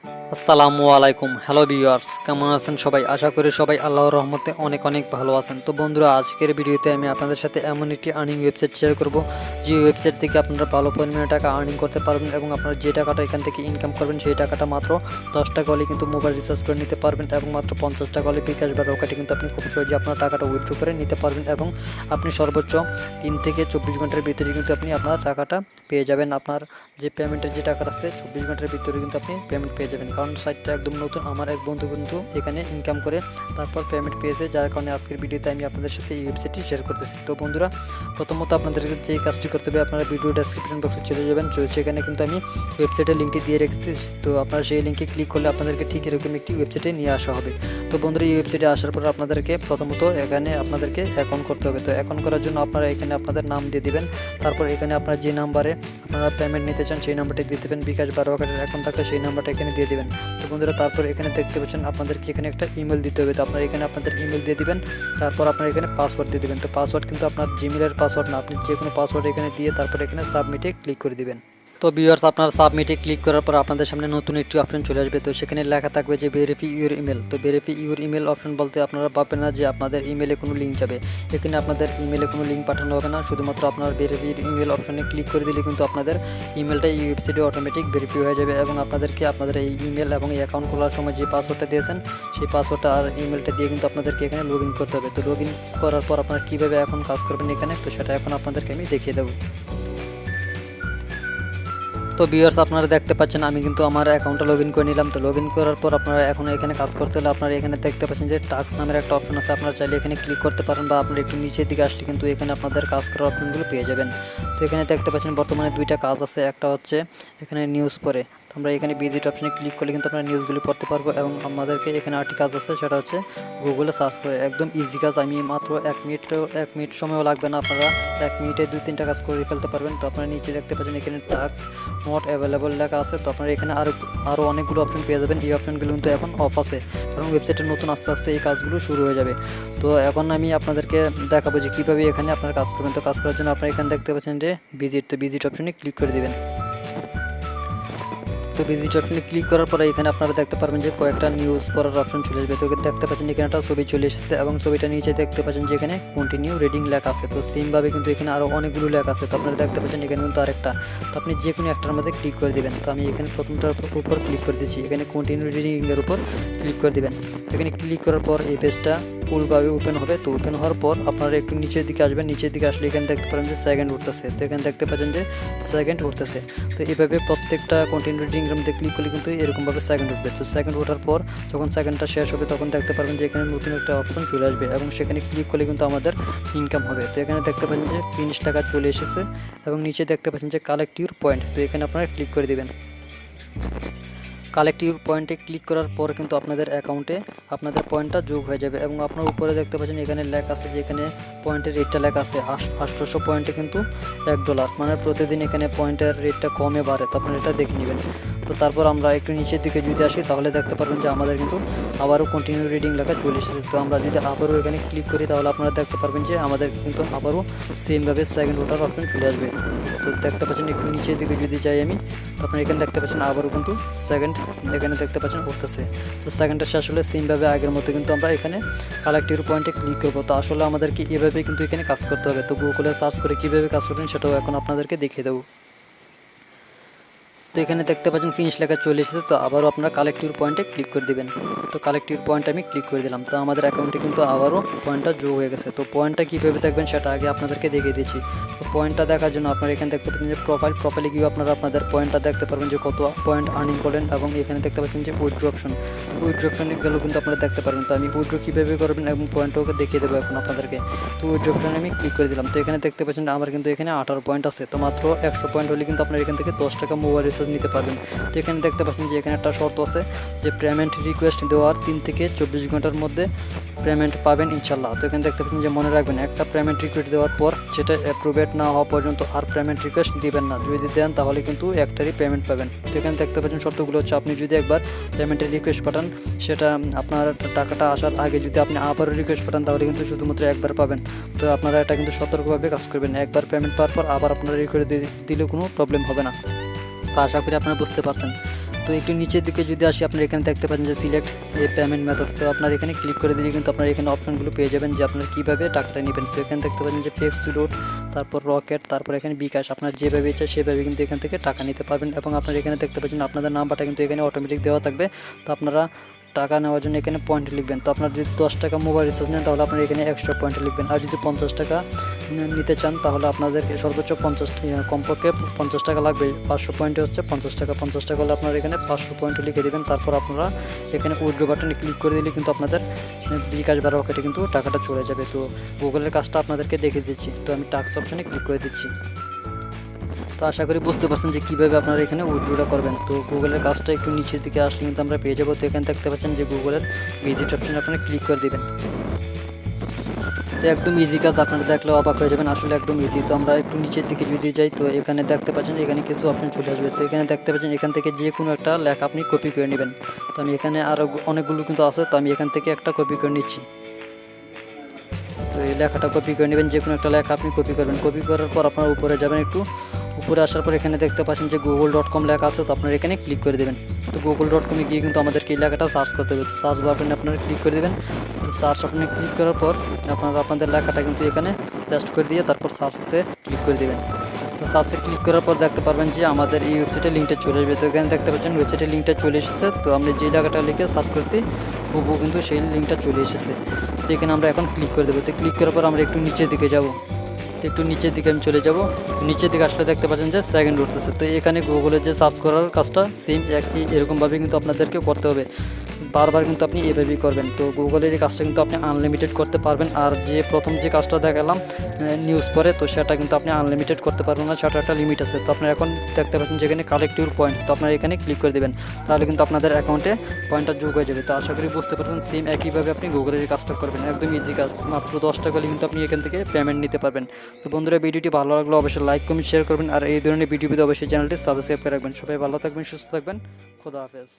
আসসালামু আলাইকুম, hello viewers, কেমন আছেন সবাই? আশা করি সবাই আল্লাহর রহমতে অনেক অনেক ভালো আছেন। তো বন্ধুরা, আজকের ভিডিওতে আমি আপনাদের সাথে এমন একটি আর্নিং ওয়েবসাইট শেয়ার করব, যে ওয়েবসাইট থেকে আপনারা ভালো পরিমাণে টাকা আর্নিং করতে পারবেন এবং আপনারা যে টাকাটা এখান থেকে ইনকাম করবেন সেই টাকাটা মাত্র 10 টাকা হলে কিন্তু মোবাইল রিচার্জ করে নিতে পারবেন এবং মাত্র 50 টাকা হলে বিকাশ বা রকেটে কিন্তু আপনি খুব সহজে আপনার টাকাটা উইথড্র করে নিতে পারবেন এবং আপনি সর্বোচ্চ 3 থেকে 24 ঘন্টার ভিতরে কিন্তু আপনি আপনার টাকাটা পেয়ে যাবেন। আপনার যে পেমেন্টের যে টাকাটা আছে 24 ঘন্টার ভিতরে কিন্তু আপনি পেমেন্ট পেয়ে যাবেন, কারণ সাইটটা একদম নতুন। আমার এক বন্ধু কিন্তু এখানে ইনকাম করে তারপর পেমেন্ট পেয়েছে, যার কারণে আজকের ভিডিওতে আমি আপনাদের সাথে এই ওয়েবসাইটটি শেয়ার করতেছি। তো বন্ধুরা, প্রথমত আপনাদেরকে যে কাজটি করতে হবে, আপনারা ভিডিও ডেসক্রিপশন বক্সে চলে যাবেন, সেখানে কিন্তু আমি ওয়েবসাইটের লিঙ্কটি দিয়ে রেখেছি। তো আপনারা সেই লিঙ্কে ক্লিক করলে আপনাদেরকে ঠিক এরকম একটি ওয়েবসাইটে নিয়ে আসা হবে। তো বন্ধুরা, এই ওয়েবসাইটে আসার পর আপনাদেরকে প্রথমত এখানে আপনাদেরকে অ্যাকাউন্ট করতে হবে। তো অ্যাকাউন্ট করার জন্য আপনারা এখানে আপনাদের নাম দিয়ে দিবেন, তারপর এখানে আপনারা যে নাম্বারে আপনারা পেমেন্ট নিতে চান সেই নাম্বারটি দিয়ে দেবেন। বিকাশ বা রকেটের অ্যাকাউন্ট থাকলে সেই নাম্বারটা এখানে দিয়ে দেবেন। তো বন্ধুরা, তারপর এখানে দেখতে পাচ্ছেন আপনাদেরকে এখানে একটা ইমেল দিতে হবে। তো আপনারা এখানে আপনাদের ইমেল দিয়ে দিবেন, তারপর আপনারা এখানে পাসওয়ার্ড দিয়ে দেবেন। তো পাসওয়ার্ড কিন্তু আপনার জিমেলের পাসওয়ার্ড না, আপনি যে কোনো পাসওয়ার্ড এখানে দিয়ে তারপর এখানে সাবমিটে ক্লিক করে দিবেন। তো ভিউয়ার্স, আপনার সাবমিটে ক্লিক করার পর আপনাদের সামনে নতুন একটি অপশন চলে আসবে। তো সেখানে লেখা থাকবে যে ভেরিফাই ইউর ইমেল। তো ভেরিফাই ইউর ইমেল অপশন বলতে আপনারা ভাববেন না যে আপনাদের ইমেলে কোনো লিঙ্ক যাবে। এখানে আপনাদের ইমেলে কোনো লিঙ্ক পাঠানো হবে না, শুধুমাত্র আপনার ভেরিফাই ইমেল অপশনে ক্লিক করে দিলে কিন্তু আপনাদের ইমেলটা এই ওয়েবসাইটে অটোমেটিক ভেরিফাই হয়ে যাবে এবং আপনাদেরকে আপনাদের এই ইমেল এবং এই অ্যাকাউন্ট খোলার সময় যে পাসওয়ার্ডটা দিয়েছেন সেই পাসওয়ার্ডটা আর ইমেলটা দিয়ে কিন্তু আপনাদেরকে এখানে লগ ইন করতে হবে। তো লগ ইন করার পর আপনারা কীভাবে এখন কাজ করবেন এখানে, তো সেটা এখন আপনাদেরকে আমি দেখিয়ে দেবো। তো ভিউয়ার্স, আপনারা দেখতে পাচ্ছেন আমি কিন্তু আমার অ্যাকাউন্টে লগ ইন করে নিলাম। তো লগ ইন করার পর আপনারা এখন এখানে কাজ করতে হলে আপনারা এখানে দেখতে পাচ্ছেন যে টাস্ক নামের একটা অপশন আছে, আপনারা চাইলে এখানে ক্লিক করতে পারেন বা আপনারা একটু নিচের দিকে আসলে কিন্তু এখানে আপনাদের কাজ করার অপশনগুলো পেয়ে যাবেন। তো এখানে দেখতে পাচ্ছেন বর্তমানে দুইটা কাজ আছে, একটা হচ্ছে এখানে নিউজ পড়ে। তো আমরা এখানে ভিজিট অপশনে ক্লিক করলে কিন্তু আমরা নিউজগুলি পড়তে পারবো এবং আমাদেরকে এখানে আরেকটি কাজ আছে, সেটা হচ্ছে গুগলে সার্চ করে। একদম ইজি কাজ, আমি মাত্র 1 মিনিট সময়ও লাগবে না, আপনারা 1 মিনিটে 2-3টা কাজ করে ফেলতে পারবেন। তো আপনারা নিচে দেখতে পাচ্ছেন এখানে টাস্ক নট অ্যাভেলেবল লেখা আছে। তো আপনারা এখানে আরও অনেকগুলো অপশন পেয়ে যাবেন। এই অপশনগুলো কিন্তু এখন অফ আছে, কারণ ওয়েবসাইটে নতুন আস্তে আস্তে এই কাজগুলো শুরু হয়ে যাবে। তো এখন আমি আপনাদেরকে দেখাবো যে কীভাবে এখানে আপনারা কাজ করবেন। তো কাজ করার জন্য আপনারা এখানে দেখতে পাচ্ছেন যে ভিজিট, তো ভিজিট অপশনে ক্লিক করে দেবেন। তো ভিজিট অপশনে ক্লিক করার পরে এখানে আপনারা দেখতে পারবেন যে কয়েকটা নিউজ পড়ার অপশন চলে আসবে। তো দেখতে পাচ্ছেন এখানে একটা ছবি চলে এসেছে এবং ছবিটা নিচে দেখতে পাচ্ছেন যে এখানে কন্টিনিউ রিডিং লেখা আছে। তো সেমভাবে কিন্তু এখানে আরও অনেকগুলো লেখা আছে। তো আপনারা দেখতে পাচ্ছেন এখানে কিন্তু আরেকটা, তো আপনি যে কোনো একটার মধ্যে ক্লিক করে দেবেন। তো আমি এখানে প্রথমটার উপর ক্লিক করে দিচ্ছি, এখানে কন্টিনিউ রিডিংয়ের উপর ক্লিক করে দেবেন। তো এখানে ক্লিক করার পর এই পেজটা ফুলভাবে ওপেন হবে। তো ওপেন হওয়ার পর আপনারা একটু নিচের দিকে আসবেন, নিচের দিকে আসলে এখানে দেখতে পারেন যে সেকেন্ড উঠতেছে। তো এখানে দেখতে পাচ্ছেন যে সেকেন্ড উঠতেছে। তো এইভাবে প্রত্যেকটা কন্টিনিউ রিডিংয়ের মধ্যে ক্লিক করলে কিন্তু এরকমভাবে সেকেন্ড উঠবে। তো সেকেন্ড ওঠার পর যখন সেকেন্ডটা শেষ হবে তখন দেখতে পারবেন যে এখানে নতুন একটা অপশন চলে আসবে এবং সেখানে ক্লিক করলে কিন্তু আমাদের ইনকাম হবে। তো এখানে দেখতে পাচ্ছেন যে ফিনিশ টাকা চলে এসেছে এবং নিচে দেখতে পাচ্ছেন যে কালেক্ট ইউর পয়েন্ট। তো এখানে আপনারা ক্লিক করে দেবেন। কালেক্ট ইউর পয়েন্টে ক্লিক করার পর কিন্তু আপনাদের অ্যাকাউন্টে আপনাদের পয়েন্টটা যোগ হয়ে যাবে এবং আপনার উপরে দেখতে পাচ্ছেন এখানে লেখা আছে যে এখানে পয়েন্টের রেটটা লেখা আছে 800 পয়েন্টে কিন্তু $1, মানে প্রতিদিন এখানে পয়েন্টের রেটটা কমে বাড়ে। তো আপনারা এটা দেখে নেবেন। তো তারপর আমরা একটু নিচের দিকে যদি আসি তাহলে দেখতে পারবেন যে আমাদের কিন্তু আবারও কন্টিনিউ রিডিং লেখা চলে এসেছে। তো আমরা যদি আবারও এখানে ক্লিক করি তাহলে আপনারা দেখতে পারবেন যে আমাদের কিন্তু আবারও সেমভাবে সেকেন্ড ওঠার অপশন চলে আসবে। তো দেখতে পাচ্ছেন একটু নিচের দিকে যদি যাই আমি, তো আপনারা এখানে দেখতে পাচ্ছেন আবারও কিন্তু সেকেন্ড এখানে দেখতে পাচ্ছেন উঠতেছে। তো সেকেন্ডটা শেষ হলে সেমভাবে আগের মতো কিন্তু আমরা এখানে কালেক্ট ইউর পয়েন্টে ক্লিক করবো। তো আসলে আমাদেরকে এভাবে কিন্তু এখানে কাজ করতে হবে। তো গুগলে সার্চ করে কীভাবে কাজ করবেন সেটাও এখন আপনাদেরকে দেখিয়ে দেবো। তো এখানে দেখতে পাচ্ছেন ফিনিশ লেখা চলে এসেছে। তো আবারও আপনারা কালেক্ট ইউর পয়েন্টে ক্লিক করে দিবেন। তো কালেক্ট ইউর পয়েন্ট আমি ক্লিক করে দিলাম। তো আমাদের অ্যাকাউন্টে কিন্তু আবারও পয়েন্টটা যোগ হয়ে গেছে। তো পয়েন্টটা কীভাবে দেখবেন সেটা আগে আপনাদেরকে দেখিয়ে দিচ্ছি। তো পয়েন্টটা দেখার জন্য আপনারা এখানে দেখতে পাচ্ছেন যে প্রোফাইলে গিয়ে আপনারা আপনাদের পয়েন্টটা দেখতে পারবেন যে কত পয়েন্ট আর্নিং করলেন এবং এখানে দেখতে পাচ্ছেন যে উইথড্র অপশন। তো উইথড্র অপশনে গেলেও কিন্তু আপনারা দেখতে পারবেন। তো আমি উইথড্র কীভাবে করবেন এবং পয়েন্টটাকে দেখিয়ে দেবো এখন আপনাদেরকে। তো উইথড্র অপশনে আমি ক্লিক করে দিলাম। তো এখানে দেখতে পাচ্ছেন আমার কিন্তু এখানে 18 পয়েন্ট আছে। তো মাত্র 100 পয়েন্ট হলে কিন্তু আপনারা এখান থেকে 10 টাকা মোবাইল রিচার্জ নিতে পারবেন। তো এখানে দেখতে পাচ্ছেন যে এখানে একটা শর্ত আছে যে পেমেন্ট রিকোয়েস্ট দেওয়ার 3 থেকে 24 ঘন্টার মধ্যে পেমেন্ট পাবেন ইনশাল্লাহ। তো এখানে দেখতে পাচ্ছেন যে মনে রাখবেন একটা পেমেন্ট রিকোয়েস্ট দেওয়ার পর সেটা অ্যাপ্রুভেড না হওয়া পর্যন্ত আর পেমেন্ট রিকোয়েস্ট দিবেন না। যদি দেন তাহলে কিন্তু একটারই পেমেন্ট পাবেন। তো এখানে দেখতে পাচ্ছেন শর্তগুলো হচ্ছে আপনি যদি একবার পেমেন্টের রিকোয়েস্ট পাঠান, সেটা আপনার টাকাটা আসার আগে যদি আপনি আবারও রিকোয়েস্ট পাঠান তাহলে কিন্তু শুধুমাত্র একবার পাবেন। তো আপনারা এটা কিন্তু সতর্কভাবে কাজ করবেন। একবার পেমেন্ট পাওয়ার পর আবার আপনারা রিকোয়েস্ট দিলে কোনো প্রবলেম হবে না। তো আশা করি আপনারা বুঝতে পারছেন। তো একটু নিচের দিকে যদি আসি, আপনারা এখানে দেখতে পাচ্ছেন যে সিলেক্ট এ পেমেন্ট মেথড। তো আপনারা এখানে ক্লিক করে দিলে কিন্তু আপনারা এখানে অপশনগুলো পেয়ে যাবেন যে আপনারা কীভাবে টাকাটা নেবেন। তো এখানে দেখতে পাচ্ছেন যে ফ্লেক্সি লোড, তারপর রকেট, তারপর এখানে বিকাশ। আপনার যেভাবে ইচ্ছা সেভাবে কিন্তু এখান থেকে টাকা নিতে পারবেন। এবং আপনারা এখানে দেখতে পাচ্ছেন আপনাদের নাম্বারটা কিন্তু এখানে অটোমেটিক দেওয়া থাকবে। তো আপনারা টাকা নেওয়ার জন্য এখানে পয়েন্ট লিখবেন। তো আপনার যদি 10 টাকা মোবাইল রিচার্জ নেন তাহলে আপনারা এখানে 100 পয়েন্ট লিখবেন। আর যদি 50 টাকা নিতে চান তাহলে আপনাদেরকে সর্বোচ্চ কমপক্ষে 50 টাকা লাগবে। 500 পয়েন্টে হচ্ছে 50 টাকা। 50 টাকা হলে আপনারা এখানে 500 পয়েন্ট লিখে দেবেন। তারপর আপনারা এখানে উইথড্র বাটনে ক্লিক করে দিলে কিন্তু আপনাদের বিকাশ বা রকেটে কিন্তু টাকাটা চলে যাবে। তো গুগলের কাজটা আপনাদেরকে দেখিয়ে দিচ্ছি। তো আমি টাস্ক অপশনে ক্লিক করে দিচ্ছি। তো আশা করি বুঝতে পারছেন যে কীভাবে আপনারা এখানে উইথড্রটা করবেন। তো গুগলের কাজটা একটু নিচের দিকে আসলে কিন্তু আমরা পেয়ে যাবো। তো এখানে দেখতে পাচ্ছেন যে গুগলের ভিজিট অপশনে আপনারা ক্লিক করে দেবেন। তো একদম ইজি কাজ, আপনারা দেখলে অবাক হয়ে যাবেন, আসলে একদম ইজি। তো আমরা একটু নিচের দিকে যদি যাই তো এখানে দেখতে পাচ্ছেন এখানে কিছু অপশন চলে আসবে। তো এখানে দেখতে পাচ্ছেন এখান থেকে যে কোনো একটা লেখা আপনি কপি করে নেবেন। তো আমি এখানে আরও অনেকগুলো কিন্তু আছে, তো আমি এখান থেকে একটা কপি করে নিচ্ছি। তো এই লেখাটা কপি করে নেবেন, যে কোনো একটা লেখা আপনি কপি করবেন। কপি করার পর আপনারা উপরে যাবেন, একটু উপরে আসার পর এখানে দেখতে পাচ্ছেন যে google.com লেখা আছে। তো আপনারা এখানে ক্লিক করে দেবেন। তো google.com-এ গিয়ে কিন্তু আমাদেরকে এই লেখাটা সার্চ করতে হবে। সার্চ বাটনে আপনারা ক্লিক করে দেবেন। তো সার্চ বাটনে ক্লিক করার পর আপনারা আপনাদের লেখাটা কিন্তু এখানে পেস্ট করে দিয়ে তারপর সার্চে ক্লিক করে দেবেন। তো সার্চে ক্লিক করার পর দেখতে পারবেন যে আমাদের এই ওয়েবসাইটের লিঙ্কটা চলে আসবে। তো এখানে দেখতে পাচ্ছেন ওয়েবসাইটের লিঙ্কটা চলে এসেছে। তো আমরা যে লেখাটা লিখে সার্চ করছি হুবহু কিন্তু সেই লিঙ্কটা চলে এসেছে। তো এখানে আমরা এখন ক্লিক করে দেবো। তো ক্লিক করার পর আমরা একটু নিচের দিকে যাব। তো একটু নিচের দিকে আমি চলে যাব। নিচের দিকে আসলে দেখতে পাচ্ছেন যে সেকেন্ড উঠতেছে। তো এখানে গুগলের যে সার্চ করার কাজটা সেম এরকমভাবে কিন্তু আপনাদেরকে করতে হবে। বারবার কিন্তু আপনি এভাবেই করবেন। তো গুগলের এই কাজটা কিন্তু আপনি আনলিমিটেড করতে পারবেন। আর যে প্রথম যে কাজটা দেখালাম নিউজ পরে, তো সেটা কিন্তু আপনি আনলিমিটেড করতে পারবেন না, সেটা একটা লিমিট আছে। তো আপনারা এখন দেখতে পাচ্ছেন যেখানে কালেক্ট ইউর পয়েন্ট, তো আপনারা এখানে ক্লিক করে দেবেন। তাহলে কিন্তু আপনাদের অ্যাকাউন্টে পয়েন্টটা যোগ হয়ে যাবে। তো আশা করি বুঝতে পারছেন সেম একইভাবে আপনি গুগলের এই কাজটা করবেন। একদম ইজি কাজ, মাত্র 10 টাকা হলে কিন্তু আপনি এখান থেকে পেমেন্ট নিতে পারবেন। তো বন্ধুরা, ভিডিওটি ভালো লাগলে অবশ্যই লাইক কমেন্ট শেয়ার করবেন। আর এই ধরনের ভিডিও পেতে অবশ্যই চ্যানেলটি সাবস্ক্রাইব করে রাখবেন। সবাই ভালো থাকবেন, সুস্থ থাকবেন। খোদা হাফেজ।